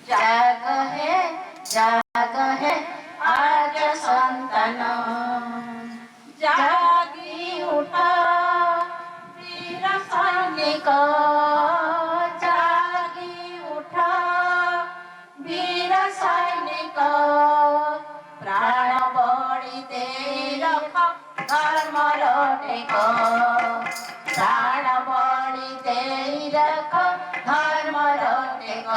जाग है आज संतान जागी उठा वीर सैनिक जागी उठा वीर सैनिक प्राण बळी दे रख धर्म टेक प्राण बळी दे रख धर्म टेक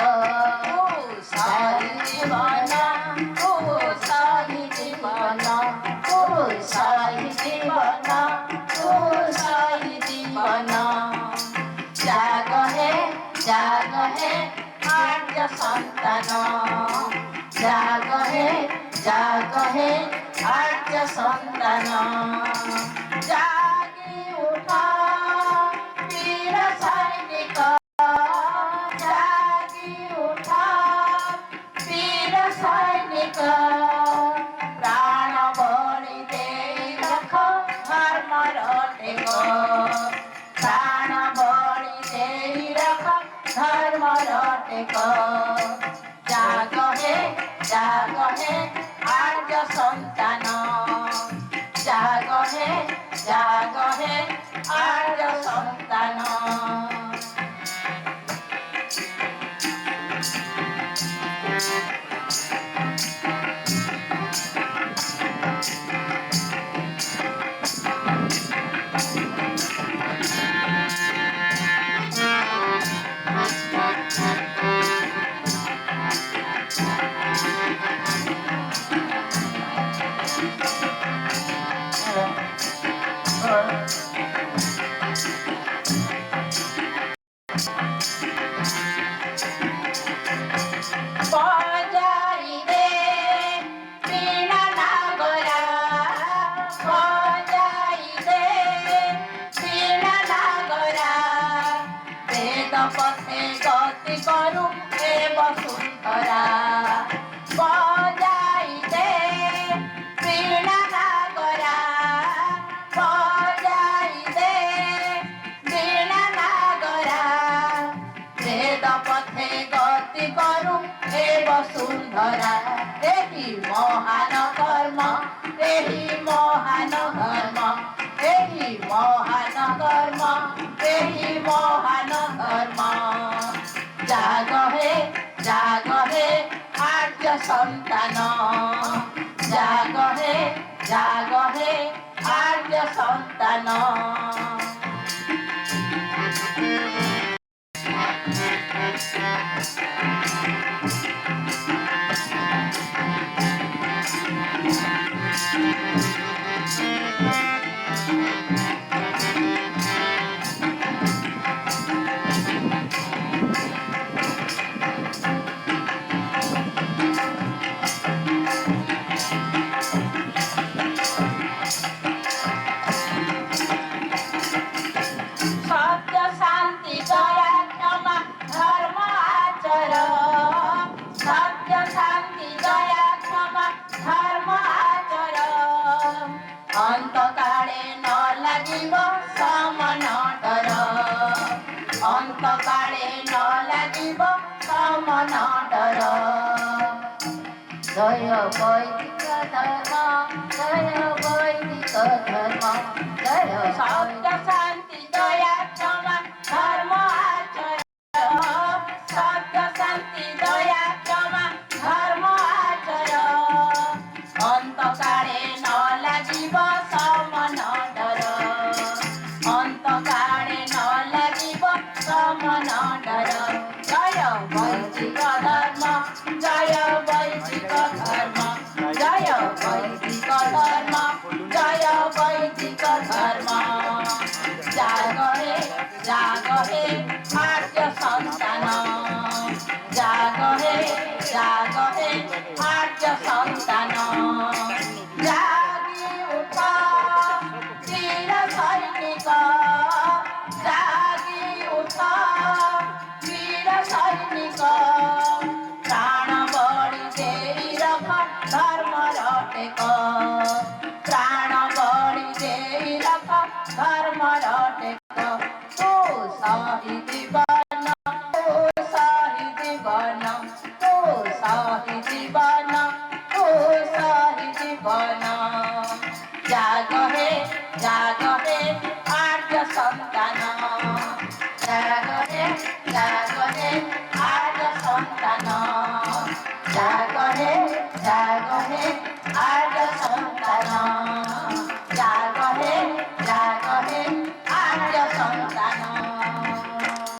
शहीद बना शहीद बना शहीद बना शहीद बना जाग है आज संतान जाग है आज संतान जागी उठा वीर सैनिक जागी उठा वीर सैनिक प्राण बळी दे रख धर्म टेक प्राण बळी दे रख धर्म टेक जाग है आज संतान जाग है आज संतान बजाई दे वीणा नागरा बजाई दे वीणा नागरा वेद पथे गति करू हे वसुंधरा बजाई दे वीणा नागरा बजाई दे वीणा नागरा वेद पथे गति करू हे वसुंधरा एहि महान कर्म एहि महान धर्म एहि महान कर्म एहि महान धर्म जाग है आज संतान जाग है आज संतान सत्य शांति दया क्षमा धर्म आचर सत्य शांति दया क्षमा धर्म आचर अंत काले न लागिब समान डर अंत काले न लागिब समान डर जय वैदिक धर्म जय वैदिक धर्म जय सत्य शांति दया क्षमा धर्म आचर सत्य शांति दया क्षमा धर्म आचर अंत काले न लागिब समान डर अंत काले न लागिब समान डर जय वैदिक धर्म जय वैदिक धर्म जय वैदिक धर्म जय वैदिक धर्म जाग है आज संतान जाग है आज संतान जागी उठा वीर सैनिक जागी उठा वीर सैनिक प्राण बळी दे रख धर्म टेक प्राण बळी दे रख धर्म टेक शहीद बन शहीद बन ସହି ଜୀବନ ଓ ସହି ଜୀବନ ଜାଗ ହେ ଆର୍ଯ୍ୟ ସନ୍ତାନ ଜାଗ ହେ ଆର୍ଯ୍ୟ ସନ୍ତାନ